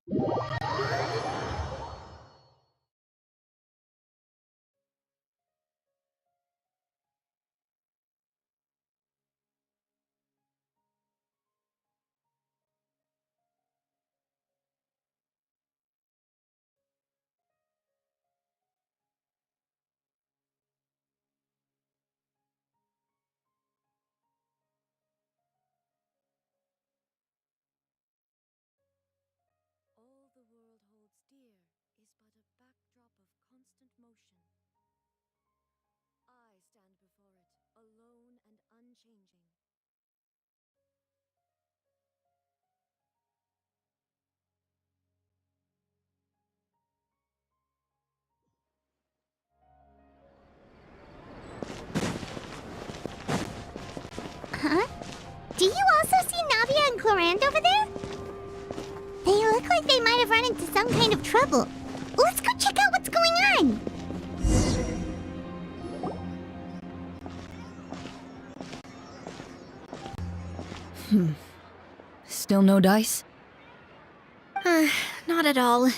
All the world holds dear is but a backdrop of constant motion. I stand before it, alone and unchanging. Huh? Do you also see Navia and Clorand over there? They look like they might have run into some kind of trouble. Let's go check out what's going on! Still no dice? Not at all.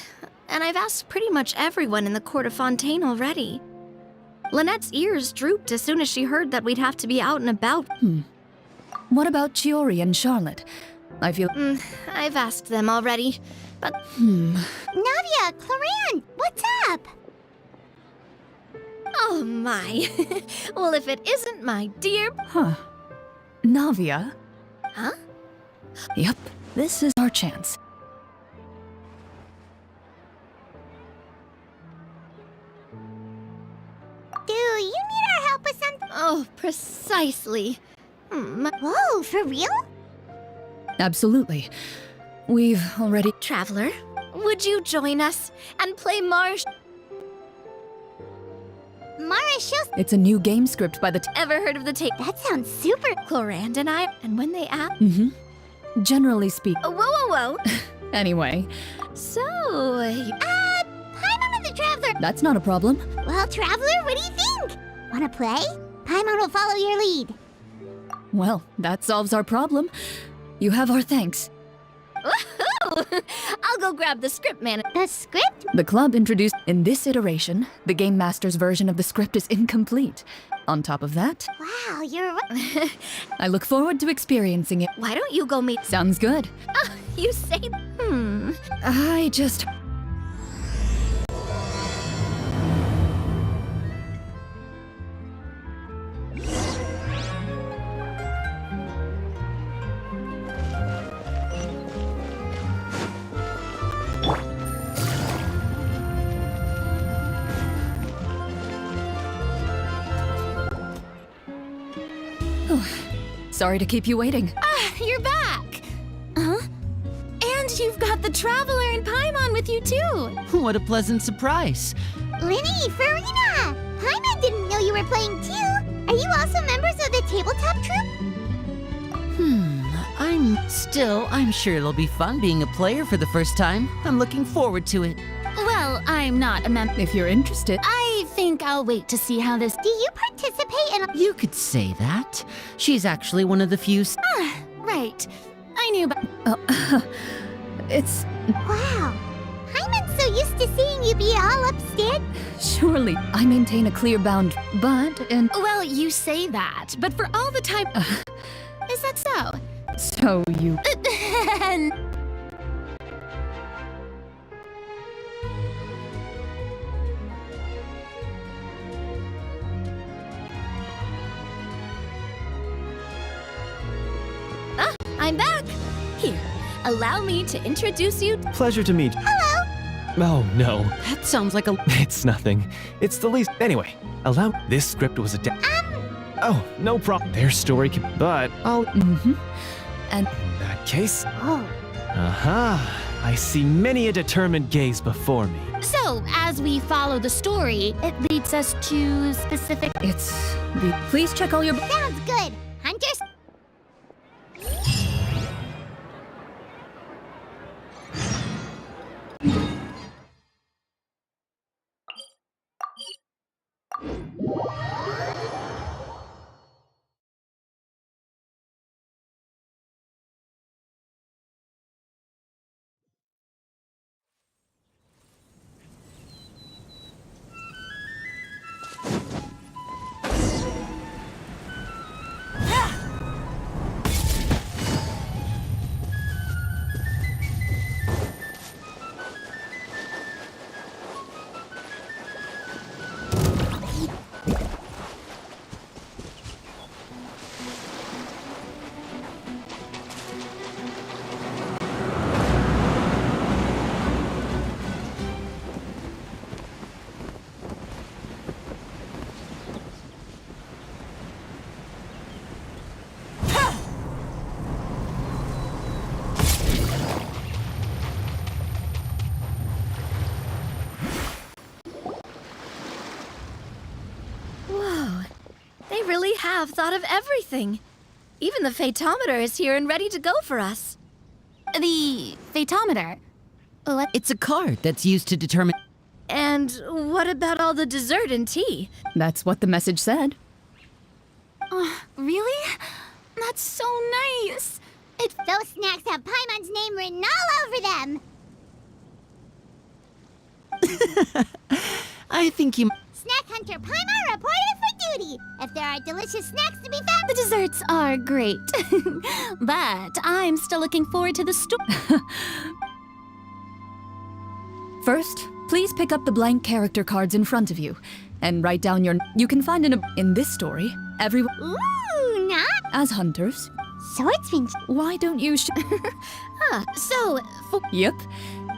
And I've asked pretty much everyone in the court of Fontaine already. Lynette's ears drooped as soon as she heard that we'd have to be out and about. What about Chiori and Charlotte? I feel... I've asked them already, but... Navia, Clorand, what's up? Oh my. Well, if it isn't my dear... Huh. Navia? Huh? Yep, this is our chance. Do you need our help with something? Oh, precisely. Whoa, for real? Absolutely. We've already... Traveler, would you join us and play Marsh? Marishos? It's a new game script by the... Ever heard of the tape? That sounds super... Clorand and I, and when they ask... Generally speak... Whoa. Anyway, So... Paimon and the Traveler. that's not a problem. Well, Traveler, what do you think? Wanna play? Paimon will follow your lead. Well, that solves our problem. You have our thanks. Woohoo! I'll go grab the script, man. The script? The club introduced... In this iteration, the Game Master's version of the script is incomplete. On top of that, Wow, you're right. I look forward to experiencing it. Why don't you go meet... Sounds good. You say... I just... Sorry to keep you waiting. You're back! Huh? And you've got the Traveler and Paimon with you, too! What a pleasant surprise. Linny, Farina! Paimon didn't know you were playing too. Are you also members of the tabletop troupe? I'm sure it'll be fun being a player for the first time. I'm looking forward to it. Well, I'm not a member. If you're interested... I think I'll wait to see how this... Do you participate in a... You could say that. She's actually one of the few... Right. I knew about... It's... Wow. Paimon's so used to seeing you be all upstairs. Surely, I maintain a clear bound, but... And... Well, you say that, but for all the time... Is that so? So you... I'm back! Here, allow me to introduce you... Pleasure to meet you. Hello. Oh, no. That sounds like a... It's nothing. It's the least... Anyway, allow... This script was Oh, no problem. Their story can... But I'll... And... In that case... Oh. Aha! I see many a determined gaze before me. So, as we follow the story, it leads us to specific... It's... the... Please check all your... Sounds good. Hunters... have thought of everything. Even the phaetometer is here and ready to go for us. The phaetometer. What? It's a card that's used to determine. And what about all the dessert and tea? That's what the message said. Really? That's so nice. Those snacks have Paimon's name written all over them. I think you. Snack Hunter Paimon reported for duty. If there are delicious snacks to be found, The desserts are great. But I'm still looking forward to the story. First, please pick up the blank character cards in front of you and write down your. You can find in this story, everyone ooh, not as hunters. swordsman. Why don't you? Yep.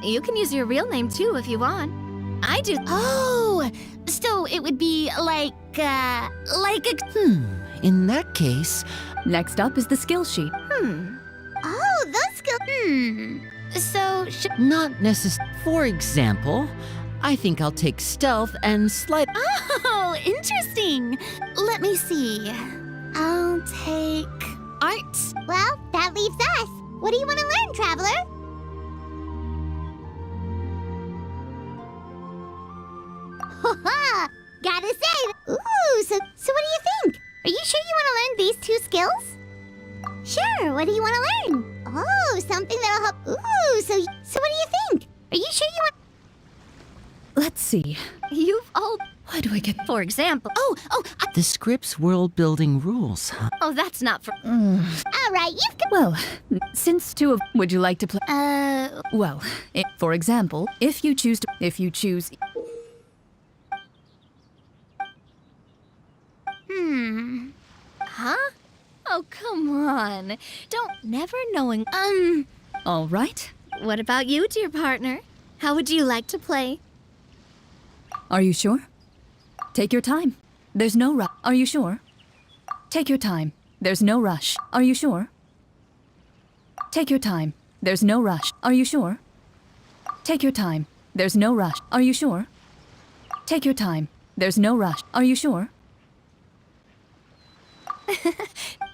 You can use your real name too if you want. I do. Oh, so it would be like a... In that case, Next up is the skill sheet. Oh, those skills. So, not necessarily. For example, I think I'll take stealth and sleight. Oh, interesting. Let me see. I'll take arts. Well, that leaves us. What do you want to learn, traveler? Ha! Gotta say, ooh, so what do you think? Are you sure you want to learn these two skills? Sure, what do you want to learn? Oh, something that'll help. Ooh, so what do you think? Are you sure you want... Let's see. You've all. Why do I get? For example. The script's world-building rules, huh? Oh, that's not for. All right, you've got... Well, since two of. Would you like to play? Well, for example, if you choose. Huh? Oh, come on. Don't never knowing. All right. What about you, dear partner? How would you like to play? Are you sure? Take your time. There's no rush. Are you sure? Take your time. There's no rush. Are you sure? Take your time. There's no rush. Are you sure? Take your time. There's no rush. Are you sure? Take your time. There's no rush. Are you sure?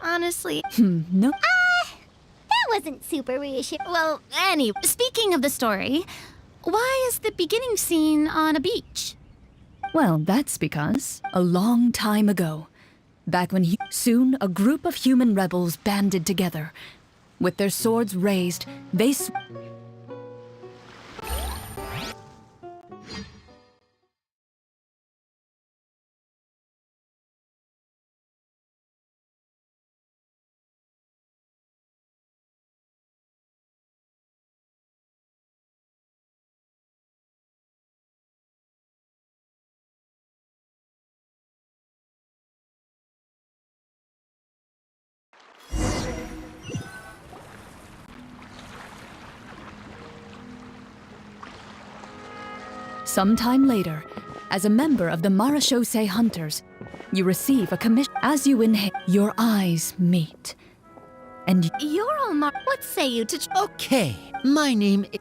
Honestly. No. That wasn't super reassuring. Well, anyway. Speaking of the story, why is the beginning scene on a beach? Well, that's because a long time ago, back when soon a group of human rebels banded together. With their swords raised, they Sometime later, as a member of the Marachose Hunters, you receive a commission. As you inhale, your eyes meet. And You're all What say you to. Okay, my name is.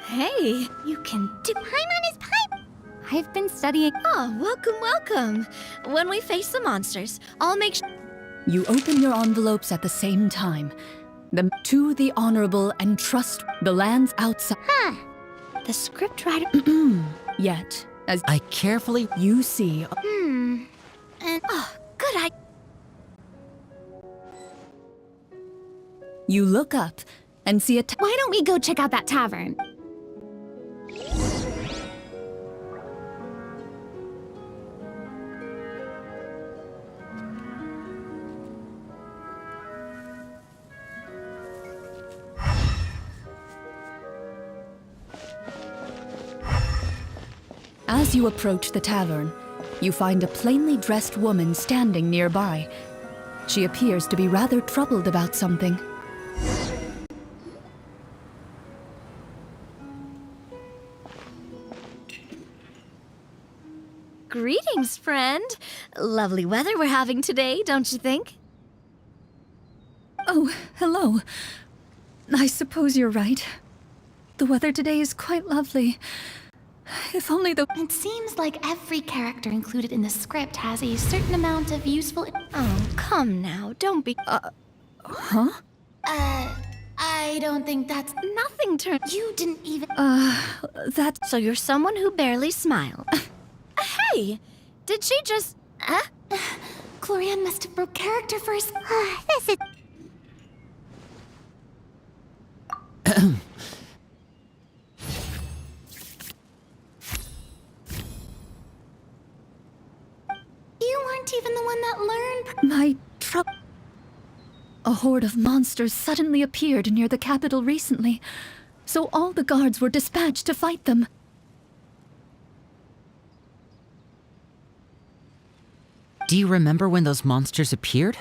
Hey, you can do. Paimon is Paimon. I've been studying. Oh, welcome, welcome. When we face the monsters, I'll make sure. you open your envelopes at the same time. To the honorable and trust the lands outside. The scriptwriter. Yet, as I carefully. you see, And. Oh, good idea. you look up and see a. Why don't we go check out that tavern? As you approach the tavern, you find a plainly dressed woman standing nearby. She appears to be rather troubled about something. Greetings, friend. Lovely weather we're having today, don't you think? Oh, hello. I suppose you're right. The weather today is quite lovely. If only the... It seems like every character included in the script has a certain amount of useful... Oh, come now, don't be... Huh? I don't think that's... Nothing turned... You didn't even... That... So you're someone who barely smiled. Hey! Did she just... Glorianne must have broke character first. This is... You weren't even the one that learned... My trouble... A horde of monsters suddenly appeared near the capital recently, so all the guards were dispatched to fight them. Do you remember when those monsters appeared?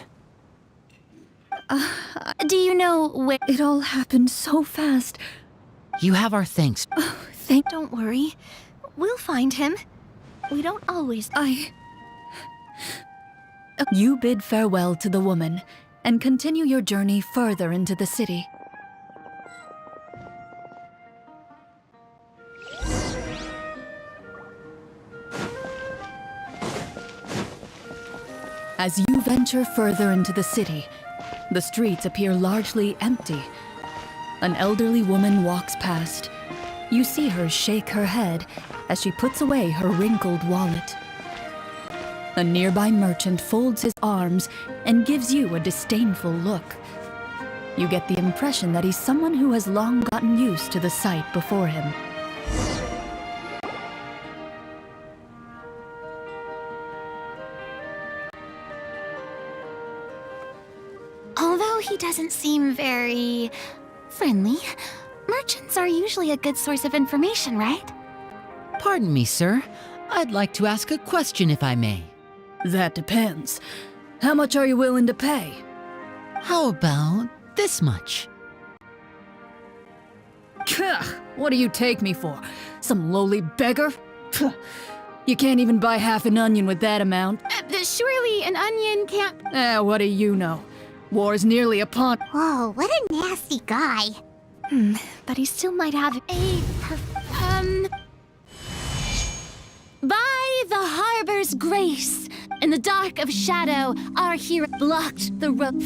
Do you know where... It all happened so fast. You have our thanks. Thank... Don't worry. We'll find him. We don't always... You bid farewell to the woman, and continue your journey further into the city. As you venture further into the city, the streets appear largely empty. An elderly woman walks past. You see her shake her head as she puts away her wrinkled wallet. A nearby merchant folds his arms and gives you a disdainful look. You get the impression that he's someone who has long gotten used to the sight before him. Although he doesn't seem very... friendly, merchants are usually a good source of information, right? Pardon me, sir. I'd like to ask a question if I may. That depends. How much are you willing to pay? How about this much? What do you take me for? Some lowly beggar? You can't even buy half an onion with that amount. Surely an onion can't... What do you know? War's nearly upon... Whoa, what a nasty guy. But he still might have... By the harbor's grace, in the dark of shadow, our hero blocked the road.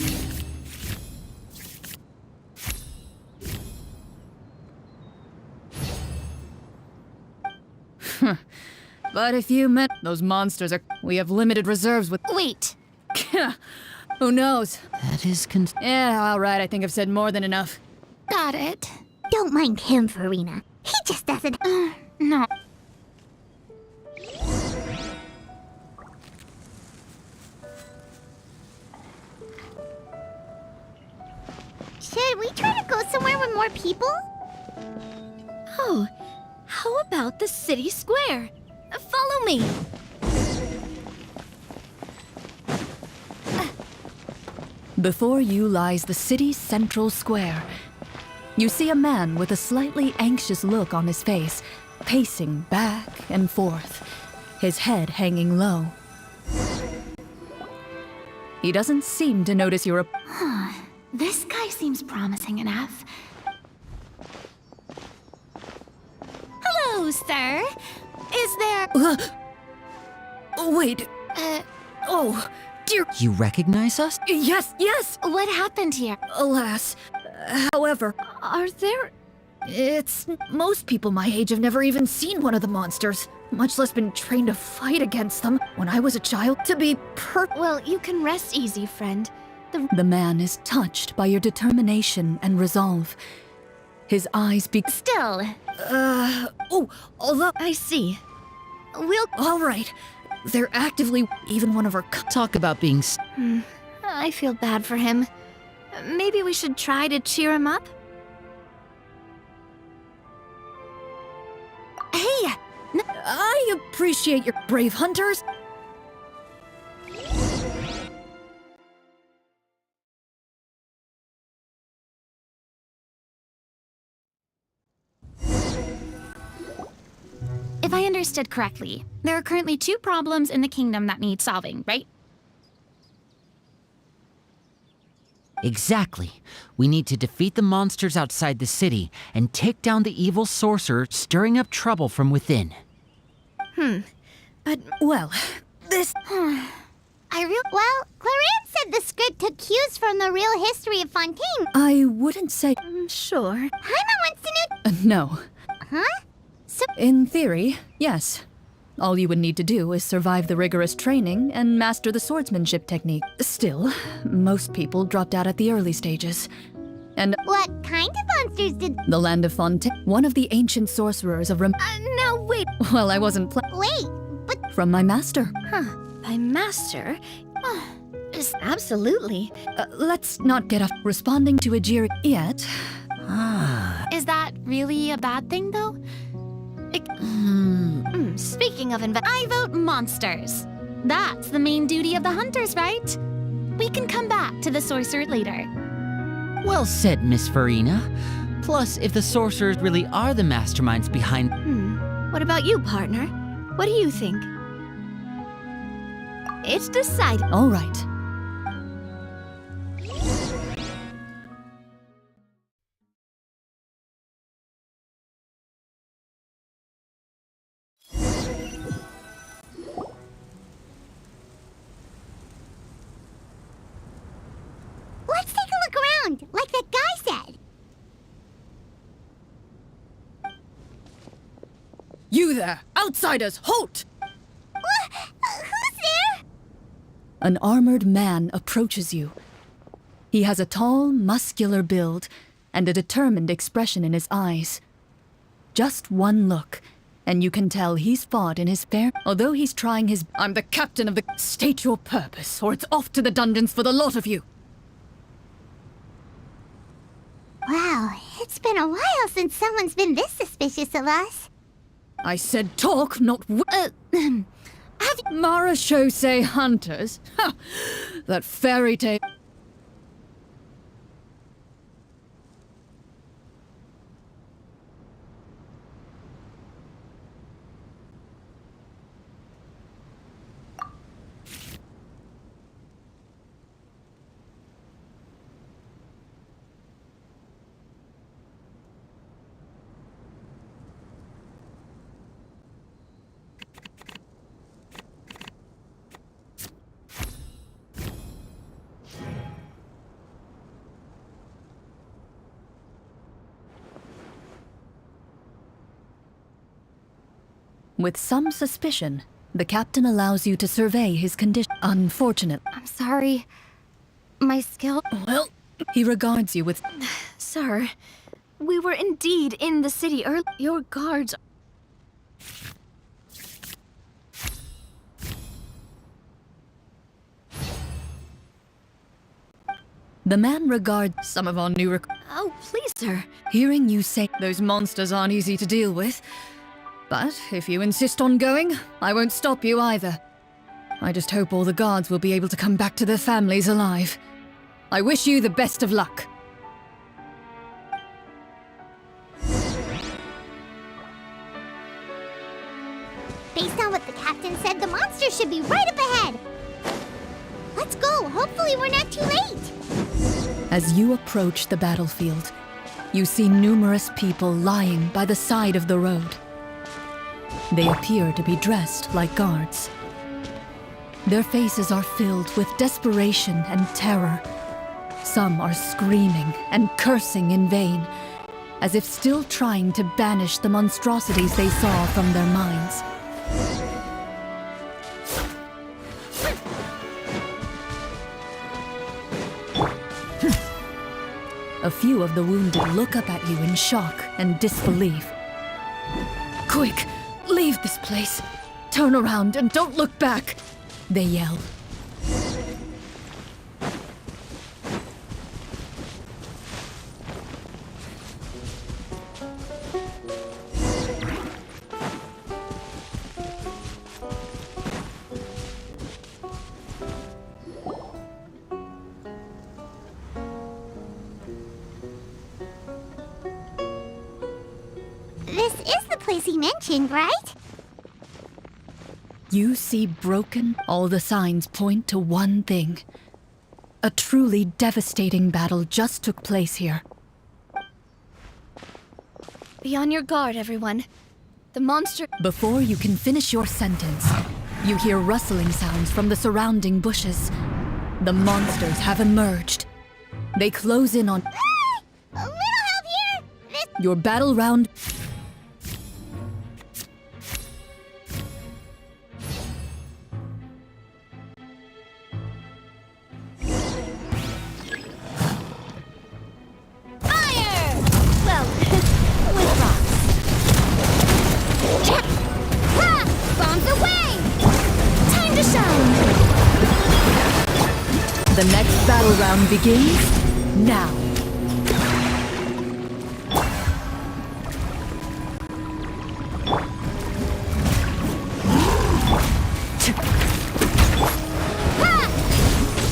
But if you met... Those monsters are... We have limited reserves with... Wait, Who knows? That is Yeah, alright, I think I've said more than enough. got it. Don't mind him, Farina. He just doesn't... No. Should we try to go somewhere with more people? Oh, how about the city square? Follow me. Before you lies the city's central square. You see a man with a slightly anxious look on his face, pacing back and forth, his head hanging low. He doesn't seem to notice your... This guy seems promising enough. Hello, sir. Is there... Wait. Oh, dear... You recognize us? Yes, yes! What happened here? Alas. However, Are there... it's... Most people my age have never even seen one of the monsters, much less been trained to fight against them. When I was a child, to be Well, you can rest easy, friend. The man is touched by your determination and resolve. His eyes Still, although... I see. All right. They're actively... Even one of our... Talk about being... I feel bad for him. Maybe we should try to cheer him up? Hey! I appreciate your brave hunters. if I understood correctly, there are currently 2 problems in the kingdom that need solving, right? Exactly. We need to defeat the monsters outside the city and take down the evil sorcerer stirring up trouble from within. But Well, this. Well, Clarence said the script took cues from the real history of Fontaine. I wouldn't say. sure. Paimon wants to know. No. Huh? So, In theory, yes. All you would need to do is survive the rigorous training and master the swordsmanship technique. Still, most people dropped out at the early stages. And what kind of monsters did. the land of Fontaine, one of the ancient sorcerers of Now wait. Well, I wasn't Wait, but. from my master. My master? Absolutely. Let's not get off responding to Ajiri yet. Is that really a bad thing, though? Speaking of I vote monsters. That's the main duty of the hunters, right? We can come back to the sorcerer later. Well said, Miss Farina. Plus, if the sorcerers really are the masterminds behind... What about you, partner? What do you think? It's decided. All right. Let's take a look around, like that guy said. You there! Outsiders, halt! Who's there? An armored man approaches you. He has a tall, muscular build and a determined expression in his eyes. Just one look, and you can tell he's fought in his fair. Although he's trying his. I'm the captain of the. State your purpose, or it's off to the dungeons for the lot of you. Wow, it's been a while since someone's been this suspicious of us. I said talk, not Marachose hunters? Ha! That fairy tale. With some suspicion, the captain allows you to survey his condition. Unfortunately, I'm sorry. My skill. well, he regards you with. Sir, we were indeed in the city early. Your guards. The man regards some of our new Oh, please, sir. Hearing you say those monsters aren't easy to deal with. But if you insist on going, I won't stop you either. I just hope all the guards will be able to come back to their families alive. I wish you the best of luck. Based on what the captain said, the monster should be right up ahead. Let's go. Hopefully we're not too late. As you approach the battlefield, you see numerous people lying by the side of the road. They appear to be dressed like guards. Their faces are filled with desperation and terror. Some are screaming and cursing in vain, as if still trying to banish the monstrosities they saw from their minds. A few of the wounded look up at you in shock and disbelief. Quick! Leave this place! Turn around and don't look back! They yell. This is the place he mentioned, right? You see broken, all the signs point to one thing. A truly devastating battle just took place here. Be on your guard, everyone. The monster. Before you can finish your sentence, you hear rustling sounds from the surrounding bushes. The monsters have emerged. They close in on A little help here! This. your battle round. Fire! Well, with rocks. Ha! Bombs away! Time to shine! The next battle round begins now.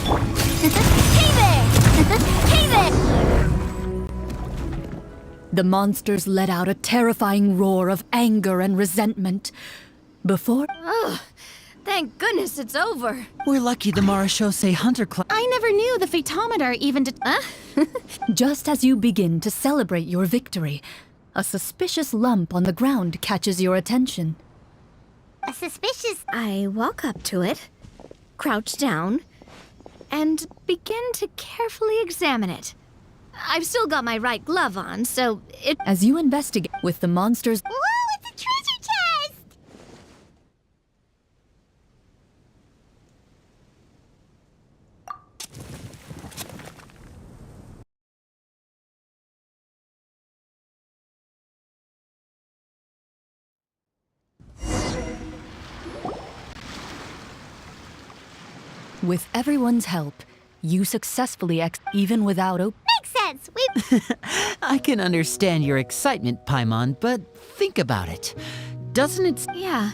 Hey there! Hey there! The monsters let out a terrifying roar of anger and resentment. Before Oh, thank goodness it's over. We're lucky the Marashose Hunter Club. I never knew the Fatometer even did. Just as you begin to celebrate your victory, a suspicious lump on the ground catches your attention. A suspicious. I walk up to it, crouch down, and begin to carefully examine it. I've still got my right glove on, so it. As you investigate with the monsters, Whoa, it's a treasure chest! with everyone's help, you successfully even without Makes sense. We. I can understand your excitement, Paimon, but think about it. Doesn't it Yeah.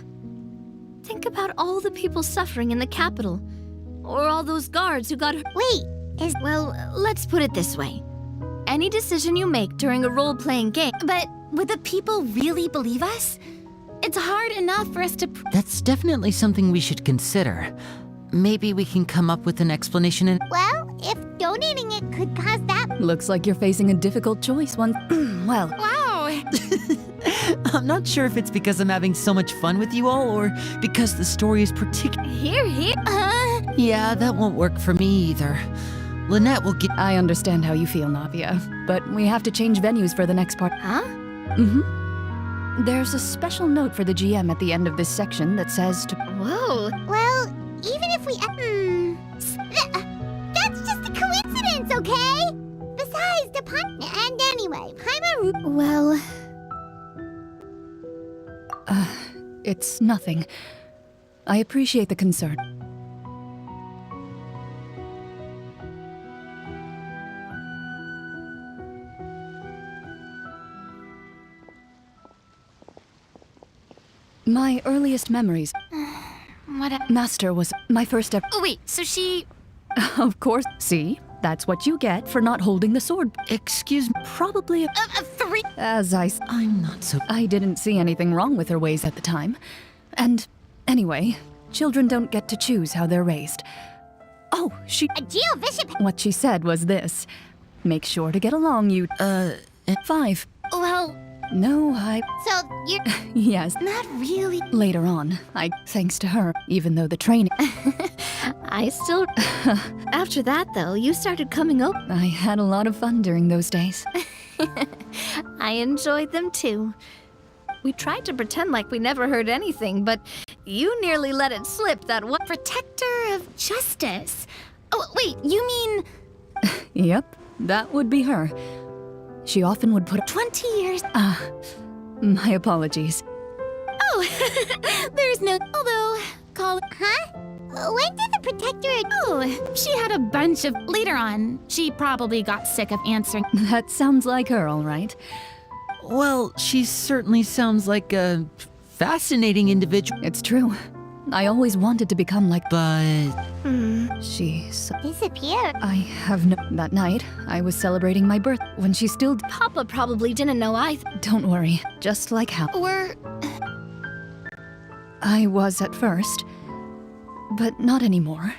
Think about all the people suffering in the capital. Or all those guards who got hurt. Wait, is. Well, let's put it this way. Any decision you make during a role-playing game. But would the people really believe us? It's hard enough for us to. That's definitely something we should consider. Maybe we can come up with an explanation and Well, if donating it could cause that. Looks like you're facing a difficult choice once. Well, Wow! I'm not sure if it's because I'm having so much fun with you all or because the story is particular. Here. Yeah, that won't work for me either. Lynette will get. I understand how you feel, Navia, but we have to change venues for the next part. Huh? There's a special note for the GM at the end of this section that says to. Whoa. Well, even if we. That's just a coincidence, okay? Besides, the pun. And anyway, Paimon. Well, It's nothing. I appreciate the concern. My earliest memories. Master was my first ever. Oh, wait, so she. Of course. See? That's what you get for not holding the sword. Excuse me. Probably a. Three. As I. I'm not so. I didn't see anything wrong with her ways at the time. And anyway, children don't get to choose how they're raised. Oh, A Geovicious. What she said was this. Make sure to get along, you. 5. Well, No, I. So you're. Yes. not really. Later on, thanks to her, even though the training. I still. After that, though, you started coming over. I had a lot of fun during those days. I enjoyed them too. We tried to pretend like we never heard anything, but you nearly let it slip that one. Protector of justice. Oh, wait, you mean Yep, that would be her. She often would put. 20 years? My apologies. Oh, there's no. Although, call. Huh? When did the protector. Oh, she had a bunch of. Later on, she probably got sick of answering. That sounds like her, all right. Well, she certainly sounds like a fascinating individual. It's true. I always wanted to become like. But She's. Disappeared. I have no. That night, I was celebrating my birth when she still. Papa probably didn't know either. Don't worry. Just like how Or. I was at first, but not anymore.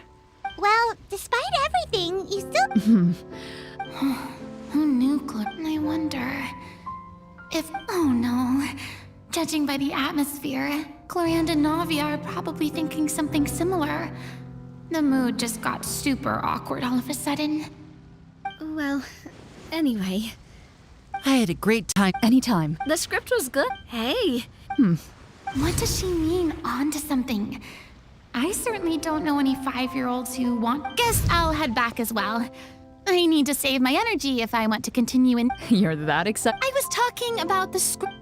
Well, despite everything, you still... Who knew, I wonder if... Oh no. Judging by the atmosphere, Clorianda and Navia are probably thinking something similar. The mood just got super awkward all of a sudden. Well, anyway, I had a great time. Anytime. the script was good. Hey, What does she mean, on to something? I certainly don't know any 5-year-olds who want... Guess I'll head back as well. I need to save my energy if I want to continue in... You're that excited. I was talking about the script...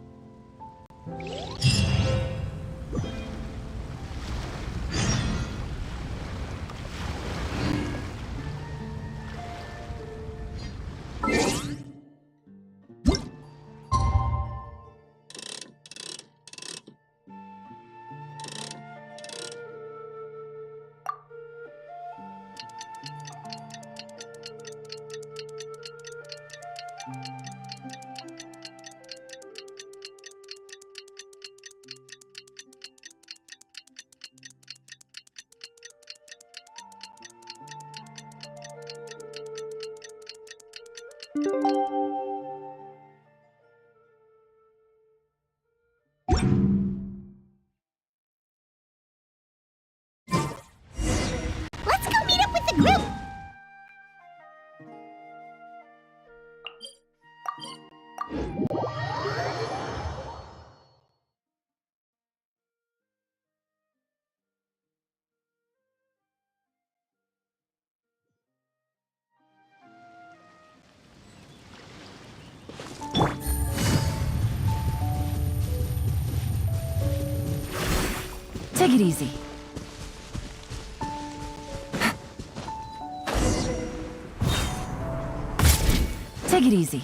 Let's go meet up with the group! Take it easy. Take it easy.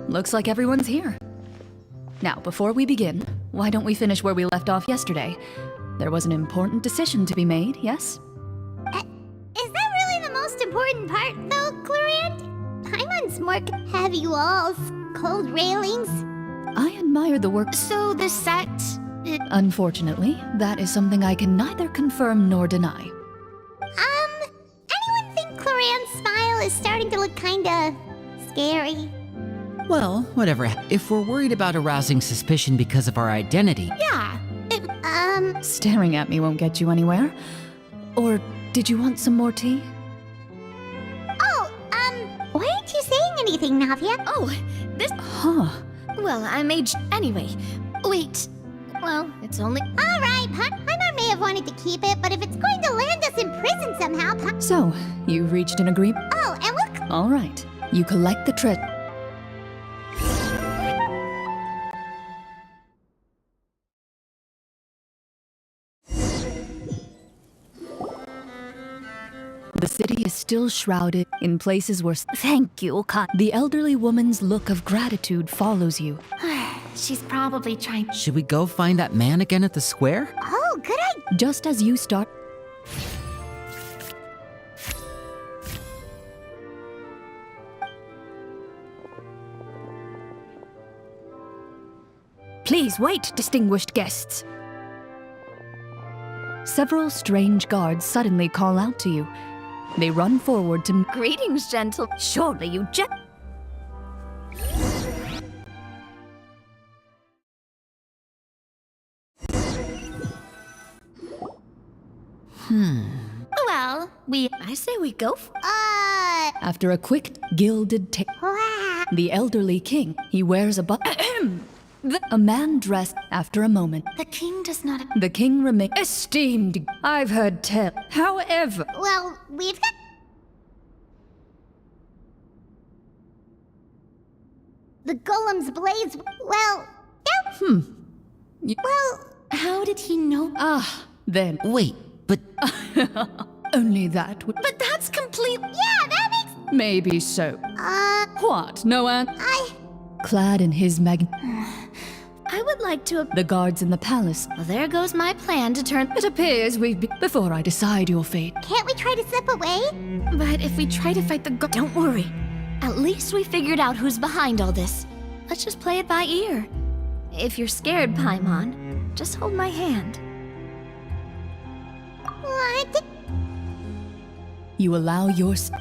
Looks like everyone's here. Now, before we begin, why don't we finish where we left off yesterday? There was an important decision to be made, yes? Is that really the most important part, though, Cloriand? Paimon's more... Have you walls, cold railings? I admire the work. So the set... Unfortunately, that is something I can neither confirm nor deny. Anyone think Cloriand's smile is starting to look kinda... scary? Well, whatever. If we're worried about arousing suspicion because of our identity, Yeah. Staring at me won't get you anywhere. Or did you want some more tea? Oh, why aren't you saying anything, Navia? oh, this. Huh. Well, I made. Anyway, wait. Well, it's only. Alright, Paimon may have wanted to keep it, but if it's going to land us in prison somehow, So, you reached an agreement? Oh, and we'll... All right. You collect the treasure. The city is still shrouded in places where... Thank you, The elderly woman's look of gratitude follows you. She's probably trying... should we go find that man again at the square? Oh, good idea. Just as you start... Please wait, distinguished guests. Several strange guards suddenly call out to you. They run forward to... Greetings, gentle. Surely you Well, I say we go. After a quick, gilded Wow. the elderly king, he wears a man dressed after a moment. the king does not... The king remains esteemed. I've heard tell. However, Well, we've got... The golem's blades... Well... Well... How did he know? then Wait, but only that would But that's complete... Yeah, that makes... maybe so. What? No answer? clad in his I would like to. the guards in the palace. Well, there goes my plan to turn. It appears before I decide your fate. Can't we try to slip away? But if we try to fight the don't worry. At least we figured out who's behind all this. Let's just play it by ear. If you're scared, Paimon, just hold my hand. What? You allow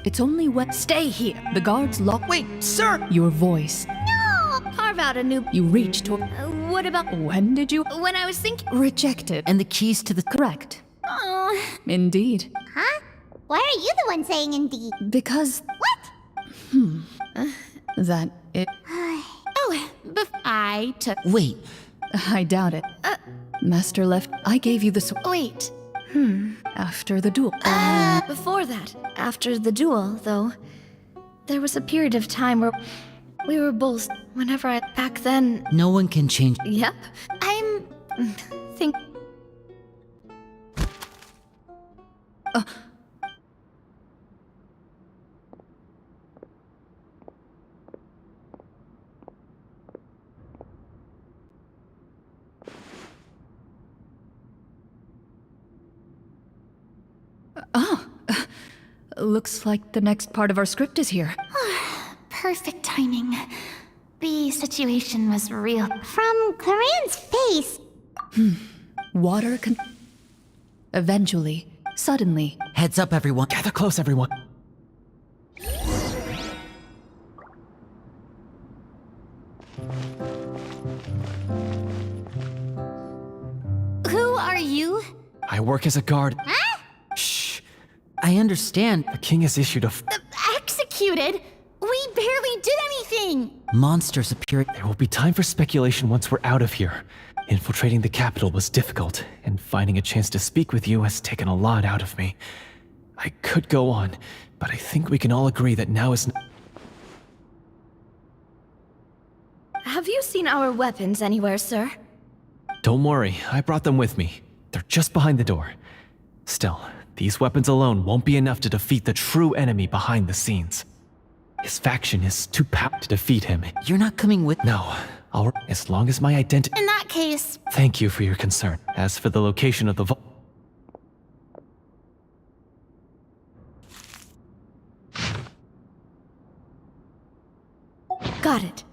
it's only when. Stay here. The guards lock. Wait, sir! Your voice. No! Carve out a new. You reach toward. What about When did you? when I was thinking? Rejected. And the keys to the. Correct. Oh, Indeed. Huh? Why are you the one saying indeed? Because What? that it. I took. Wait, I doubt it. Master left. I gave you the sword Wait. after the duel. Before that, after the duel, though, there was a period of time where we were both. Whenever I back then. no one can change. Yep. I'm. Think. Looks like the next part of our script is here. Perfect timing. The situation was real. From Claren's face. Water can. Eventually, suddenly, Heads up, everyone. Gather close, everyone. Who are you? I work as a guard. Shh. I understand. The king has issued a Executed? We barely did anything! Monsters appear. There will be time for speculation once we're out of here. Infiltrating the capital was difficult, and finding a chance to speak with you has taken a lot out of me. I could go on, but I think we can all agree that now is Have you seen our weapons anywhere, sir? Don't worry, I brought them with me. They're just behind the door. Still, these weapons alone won't be enough to defeat the true enemy behind the scenes. His faction is too powerful to defeat him. You're not coming with. No, as long as my identity. In that case, Thank you for your concern. As for the location of the vault. Got it.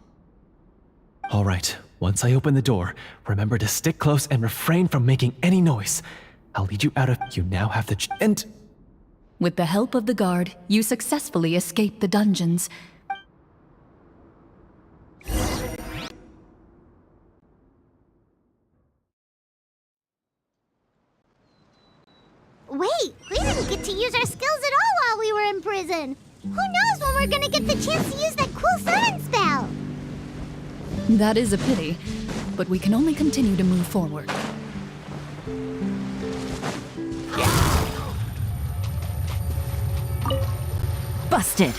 All right, once I open the door, remember to stick close and refrain from making any noise. I'll lead you out of. You now have the. And. with the help of the guard, you successfully escape the dungeons. wait, we didn't get to use our skills at all while we were in prison. Who knows when we're gonna get the chance to use that cool sudden spell? That is a pity, but we can only continue to move forward. Busted!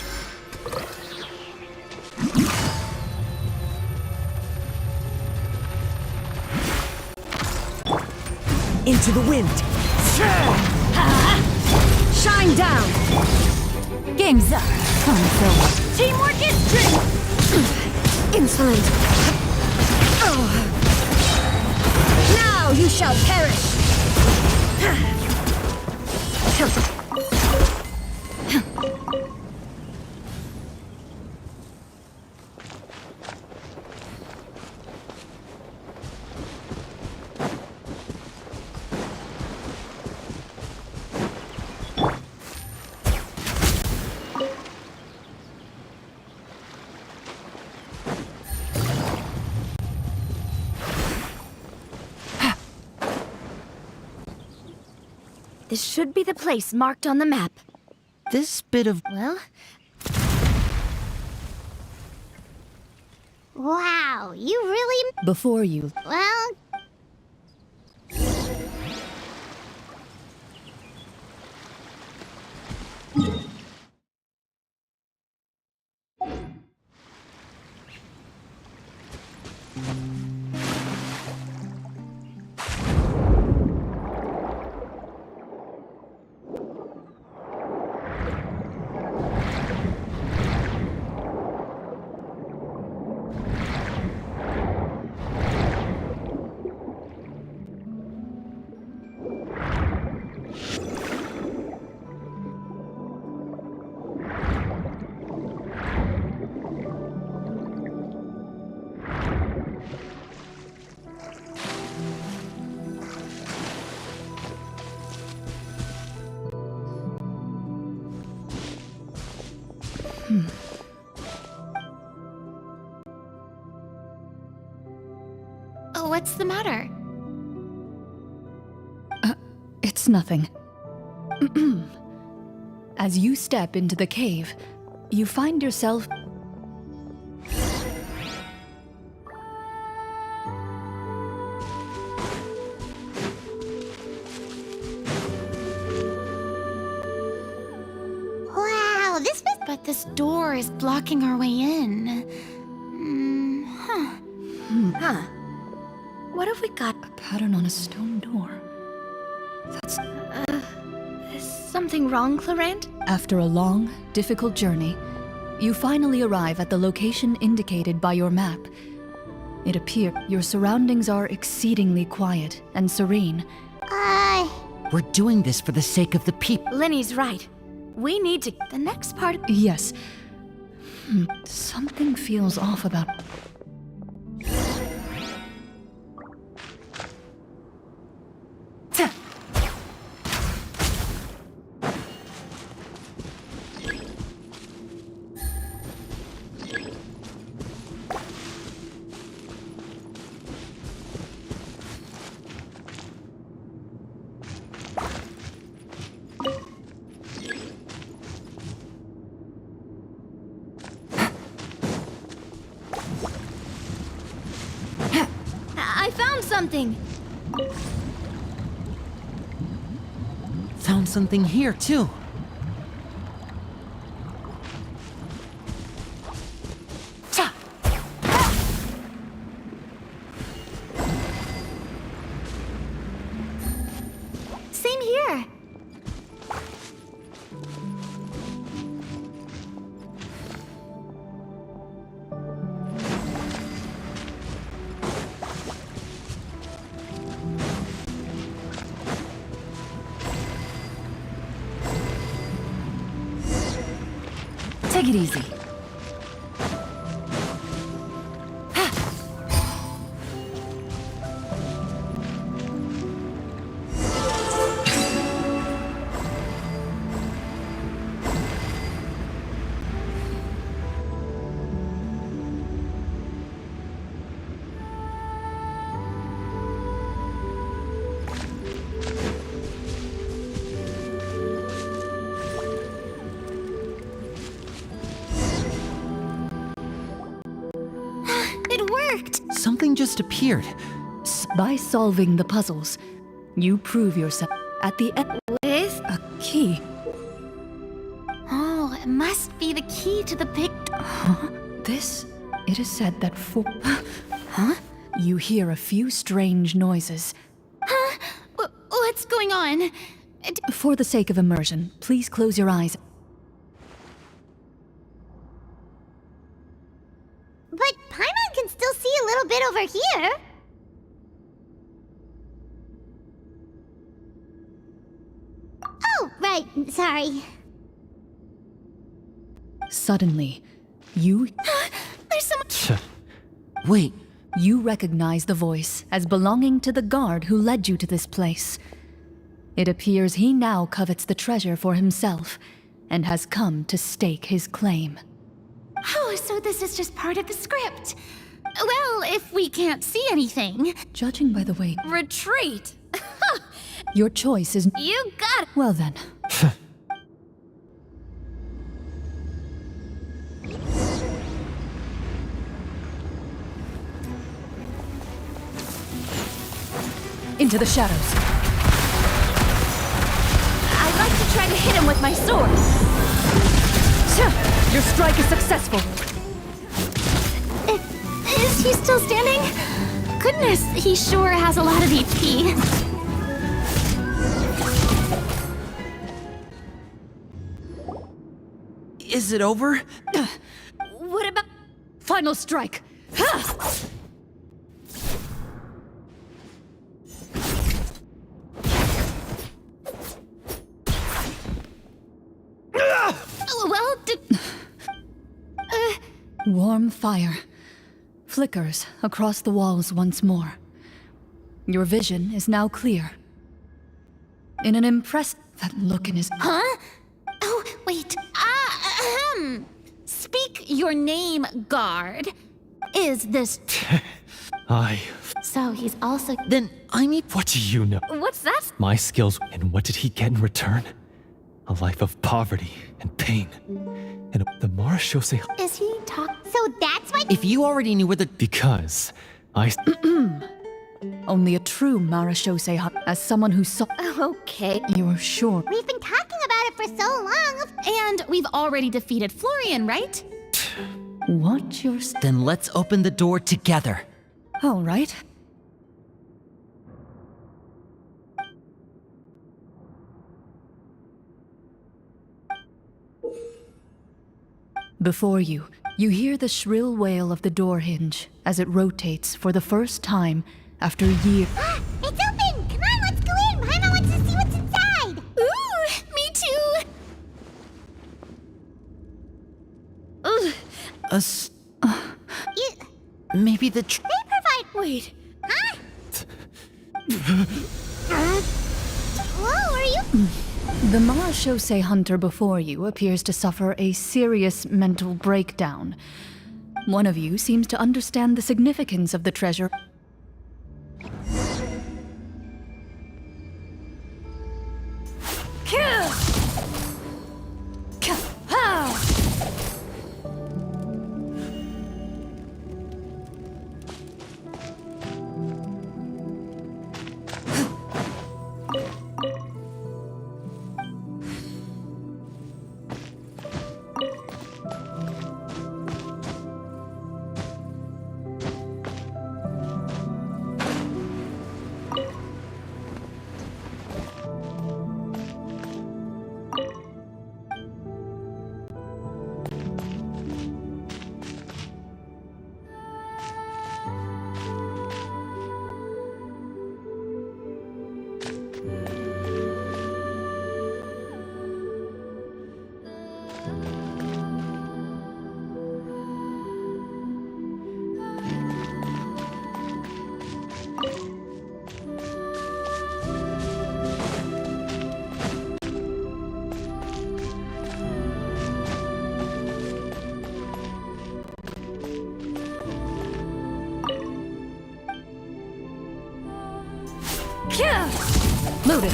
Into the wind! Shine down! Game's up. Time for Teamwork is strength! Insolent. now you shall perish! This should be the place marked on the map. This bit of. Well, Wow, you really. Before you, Well. Oh, what's the matter? It's nothing. As you step into the cave, you find yourself... Wow, this was. But this door is blocking our way in. Huh. What have we got? A pattern on a stone door. That's... Is something wrong, Clarant? After a long, difficult journey, you finally arrive at the location indicated by your map. It appears your surroundings are exceedingly quiet and serene. We're doing this for the sake of the people. Linny's right. We need to... The next part... Yes. Something feels off about... I found something! Found something here, too. Same here. Take it easy. It worked. Something just appeared. By solving the puzzles, you prove yourself at the end. With... A key. Oh, it must be the key to the big... This, it is said that for... Huh? You hear a few strange noises. What's going on? For the sake of immersion, please close your eyes. But Paimon can still see a little bit over here. Oh, right. Sorry. Suddenly, you There's some... Wait, You recognize the voice as belonging to the guard who led you to this place. It appears he now covets the treasure for himself and has come to stake his claim. Oh, so this is just part of the script. Well, if we can't see anything... Judging by the way Retreat! your choice is... You got it! Well then. Into the shadows. I'd like to try to hit him with my sword. Your strike is successful. Is he still standing? Goodness, he sure has a lot of HP. is it over? What about... Final strike. Well, Warm fire flickers across the walls once more. Your vision is now clear. In an that look in his... Huh? Oh, wait. your name, guard, is this... So he's also... Then I mean, what do you know? What's that? My skills, and what did he get in return? A life of poverty and pain. And the Marashose... Is he talking? So that's why. If you already knew where the... Because I... Only a true Marashose hunter. As someone who saw... Okay. You're sure? We've been talking about it for so long. And we've already defeated Florian, right? What you're... Then let's open the door together. All right. Before you, you hear the shrill wail of the door hinge as it rotates for the first time after years. It's open! Come on, let's go in! Paimon wants to see what's inside! Ooh, me too! Ugh. Maybe the... They provide... Wait. Huh? Whoa, are you... The Marashose hunter before you appears to suffer a serious mental breakdown. One of you seems to understand the significance of the treasure. Loaded.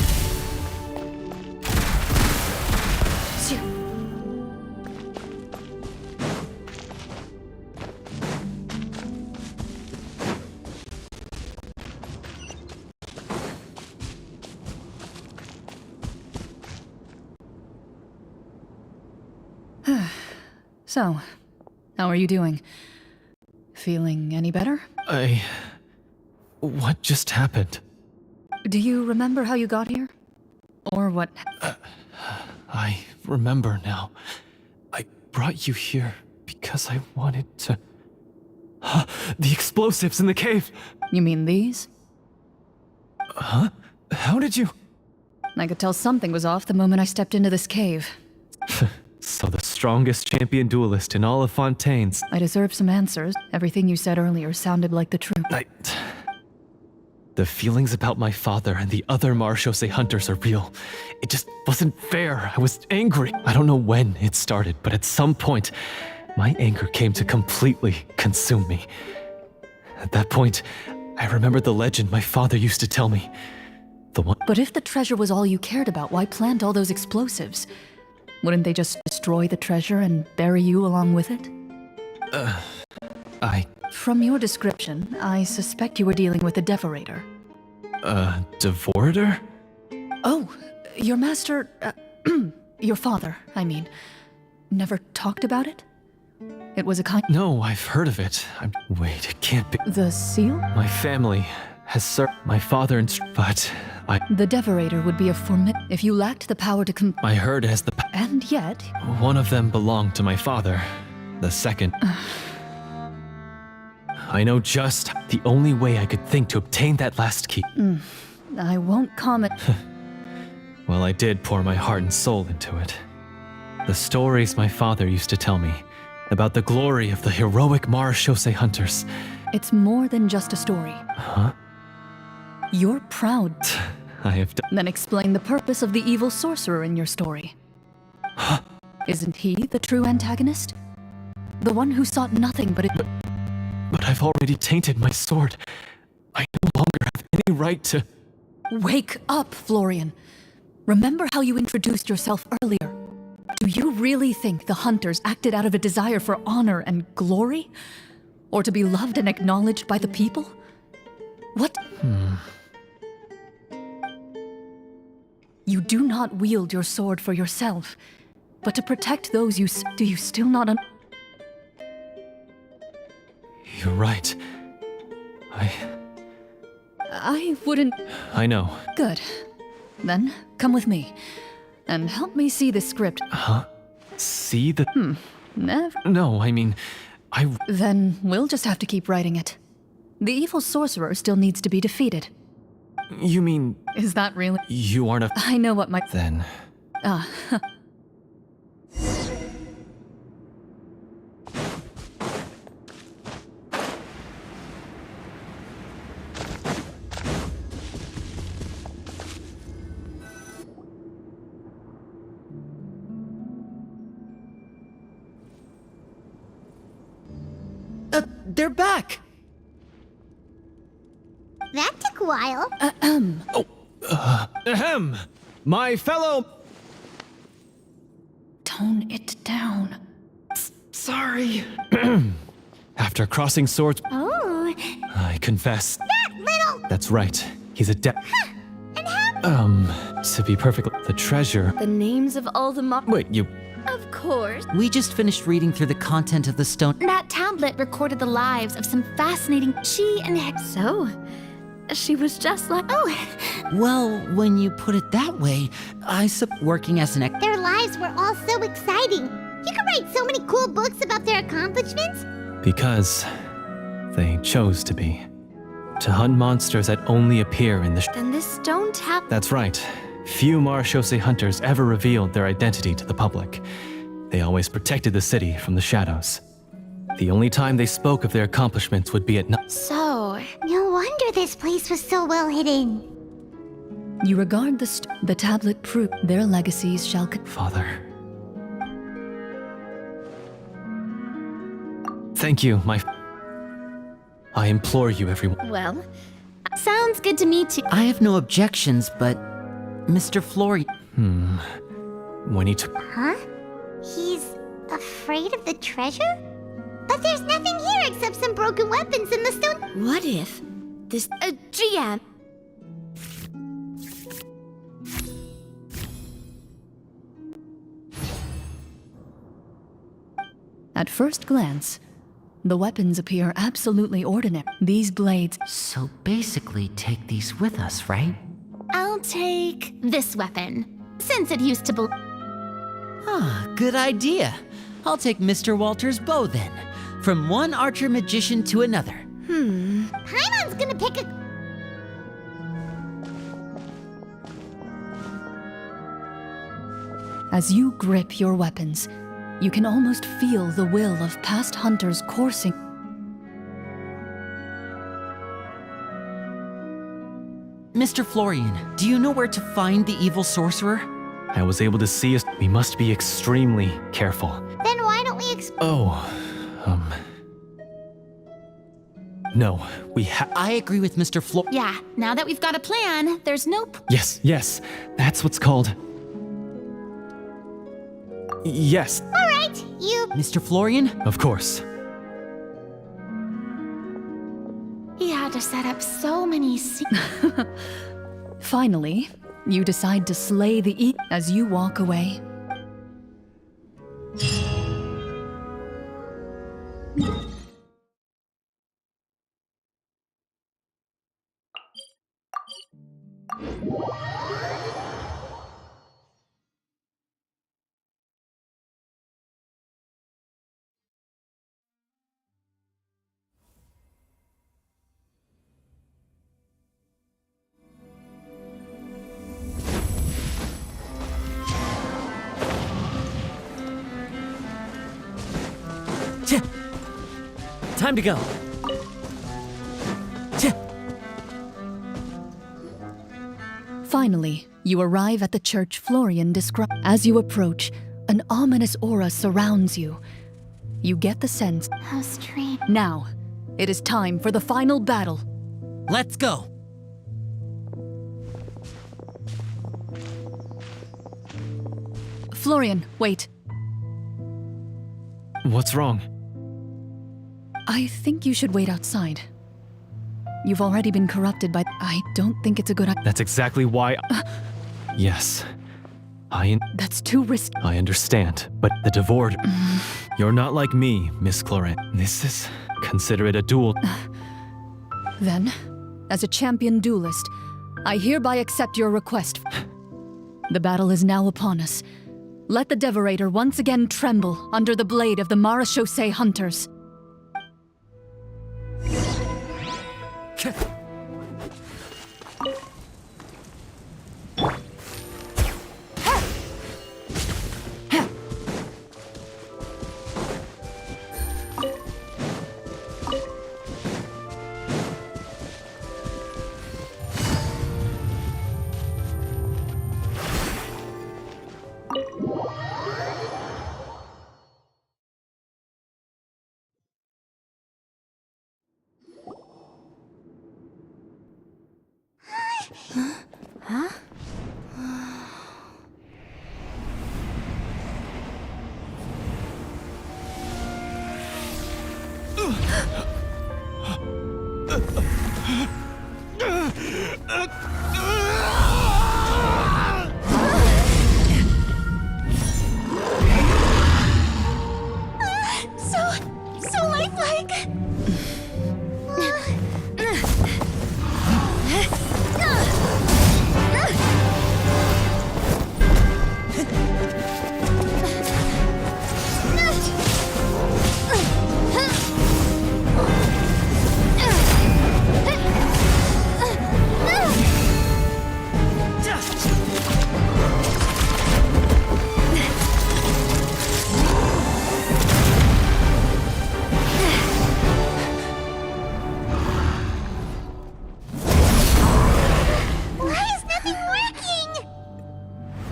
So, how are you doing? Feeling any better? What just happened? Do you remember how you got here? Or what? I remember now. I brought you here because I wanted to... The explosives in the cave! You mean these? Huh? How did you... I could tell something was off the moment I stepped into this cave. So the strongest champion duelist in all of Fontaine's... I deserve some answers. Everything you said earlier sounded like the truth. The feelings about my father and the other Marashose hunters are real. It just wasn't fair. I was angry. I don't know when it started, but at some point, my anger came to completely consume me. At that point, I remembered the legend my father used to tell me. The one... But if the treasure was all you cared about, why plant all those explosives? Wouldn't they just destroy the treasure and bury you along with it? From your description, I suspect you were dealing with a Devorator. Devorator? Oh, your master... your father, I mean. Never talked about it? It was a kind... No, I've heard of it. Wait, it can't be... The seal? My family has served my father but The Devorator would be a if you lacked the power to I heard it has the... And yet... One of them belonged to my father. The second... I know just the only way I could think to obtain that last key. I won't comment. Well, I did pour my heart and soul into it. The stories my father used to tell me about the glory of the heroic Marashose hunters. It's more than just a story. Huh? You're proud. I have done... Then explain the purpose of the evil sorcerer in your story. Isn't he the true antagonist? The one who sought nothing but it. But I've already tainted my sword. I no longer have any right to... Wake up, Florian. Remember how you introduced yourself earlier. Do you really think the hunters acted out of a desire for honor and glory? Or to be loved and acknowledged by the people? What? You do not wield your sword for yourself, but to protect those you do you still not You're right. I wouldn't... I know. Good. Then, come with me. And help me see this script. Huh? See the... Never... No, I mean... Then we'll just have to keep writing it. The evil sorcerer still needs to be defeated. You mean... Is that really... You aren't a... I know what my... Then... They're back! That took a while. Ahem! My fellow... Tone it down. Sorry. After crossing swords... Oh, I confess. that little... That's right. He's a And how... To be perfectly... The treasure... The names of all the Wait, you... Of course. We just finished reading through the content of the stone. That tablet recorded the lives of some fascinating... She and... So, she was just like... Oh, Well, when you put it that way, working as an Their lives were all so exciting. You could write so many cool books about their accomplishments. Because... They chose to be. To hunt monsters that only appear in the... Then this stone tab... That's right. Few Marchose hunters ever revealed their identity to the public. They always protected the city from the shadows. The only time they spoke of their accomplishments would be at night. so... No wonder this place was so well hidden. You regard the tablet proof. Their legacies shall... Father. Thank you, I implore you, everyone. Well, sounds good to me too. I have no objections, but... Mr. Florian... When he took... Huh? He's afraid of the treasure? But there's nothing here except some broken weapons in the stone. What if this... GM, At first glance, the weapons appear absolutely ordinary. These blades... So basically, take these with us, right? I'll take this weapon, since it used to belong. Ah, good idea. I'll take Mr. Walter's bow then. From one archer magician to another. Paimon's gonna pick a... As you grip your weapons, you can almost feel the will of past hunters coursing. Mr. Florian, do you know where to find the evil sorcerer? I was able to see us. We must be extremely careful. Then why don't we No, I agree with Mr. Yeah, now that we've got a plan, there's no... Yes, that's what's called... Yes, Alright, you... Mr. Florian? of course. He had to set up so many Finally, you decide to slay the as you walk away. Time to go. Finally, you arrive at the church Florian described. As you approach, an ominous aura surrounds you. You get the sense. How strange. Now, it is time for the final battle. Let's go! Florian, wait. What's wrong? I think you should wait outside. You've already been corrupted by... I don't think it's a good idea. That's exactly why... Yes. That's too risky. I understand, but the Devoured... You're not like me, Miss Clorant. This is... Consider it a duel. Then, as a champion duelist, I hereby accept your request. The battle is now upon us. Let the Devorator once again tremble under the blade of the Marechaussee hunters. So lifelike!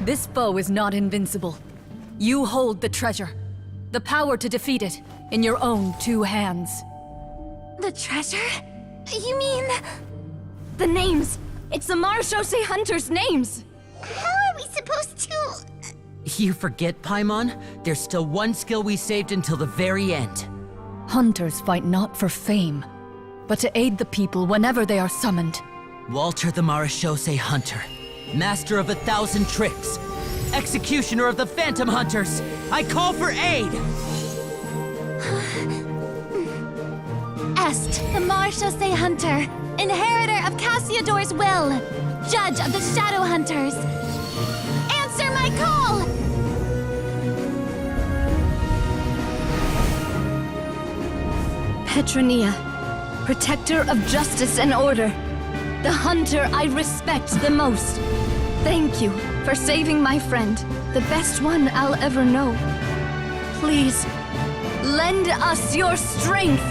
This foe is not invincible. You hold the treasure, the power to defeat it, in your own 2 hands. The treasure? You mean... The names! It's the Marechaussee hunters' names! How are we supposed to... You forget, Paimon? There's still one skill we saved until the very end. Hunters fight not for fame, but to aid the people whenever they are summoned. Walter the Marechaussee Hunter, master of 1,000 tricks, executioner of the Phantom Hunters, I call for aid! Est, the Marechaussee Hunter, inheritor of Cassiodor's will, judge of the Shadow Hunters. Answer my call! Petronia, protector of justice and order. The hunter I respect the most. Thank you for saving my friend, the best one I'll ever know. Please, lend us your strength!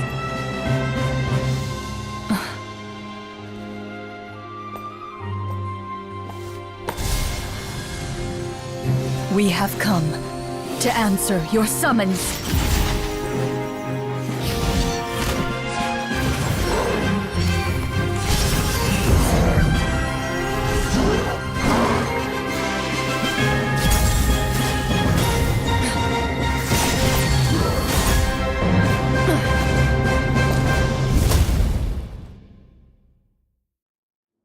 We have come to answer your summons.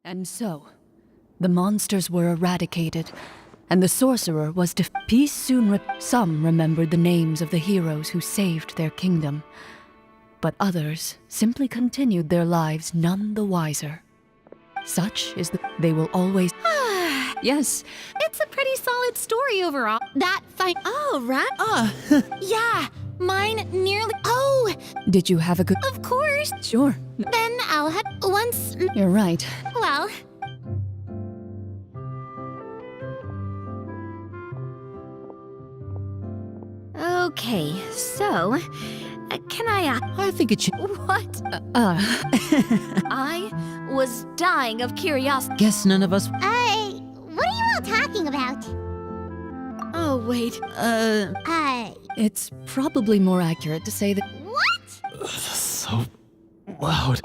And so, the monsters were eradicated, and the sorcerer was Peace soon some remembered the names of the heroes who saved their kingdom, but others simply continued their lives none the wiser. Such is they will always... Yes, It's a pretty solid story overall. That fight. Oh, right? Yeah, mine nearly. Oh, did you have a good... of course. Sure. Then I'll have once. You're right. Well. Okay, so... can I I think it should... What? I was dying of curiosity. Guess none of us... What are you all talking about? Oh, wait. It's probably more accurate to say that. What? So loud.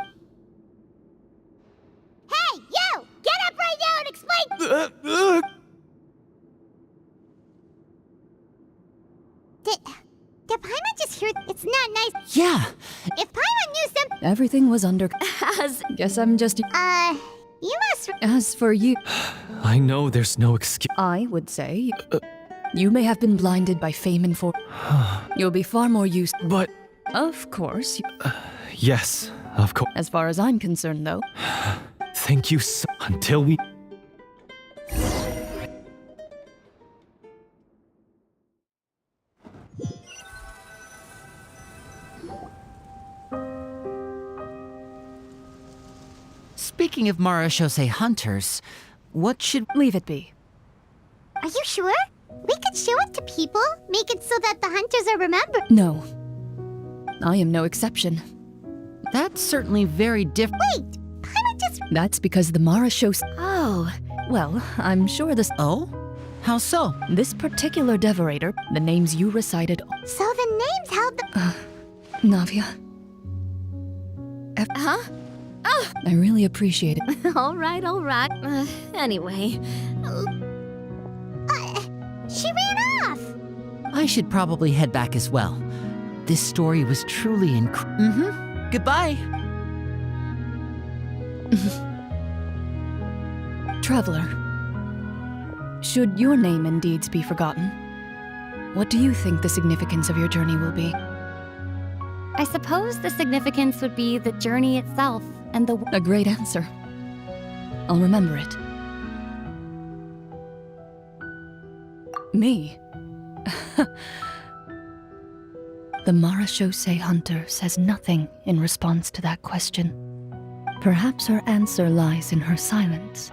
Hey, you! Get up right now and explain! Did Paimon just hear? It's not nice. Yeah, If Paimon knew something, Everything was under. As Guess I'm just. you must. As for you, I know there's no excuse. I would say you may have been blinded by fame and fortune. You'll be far more used. But Of course. yes, of course. As far as I'm concerned, though. Thank you so. Until we. speaking of Marashose hunters, what should... Leave it be. Are you sure? We could show it to people, make it so that the hunters are remembered. No. I am no exception. That's certainly very different. Wait, Paimon just. That's because the Mara shows. Oh, well, I'm sure this. Oh? How so? This particular devorator, the names you recited. So the names held the. Navia. Huh? I really appreciate it. All right. Anyway. She ran off! I should probably head back as well. This story was truly Goodbye. Traveler. Should your name and deeds be forgotten, what do you think the significance of your journey will be? I suppose the significance would be the journey itself and the. A great answer. I'll remember it. Me? The Marashose hunter says nothing in response to that question. Perhaps her answer lies in her silence.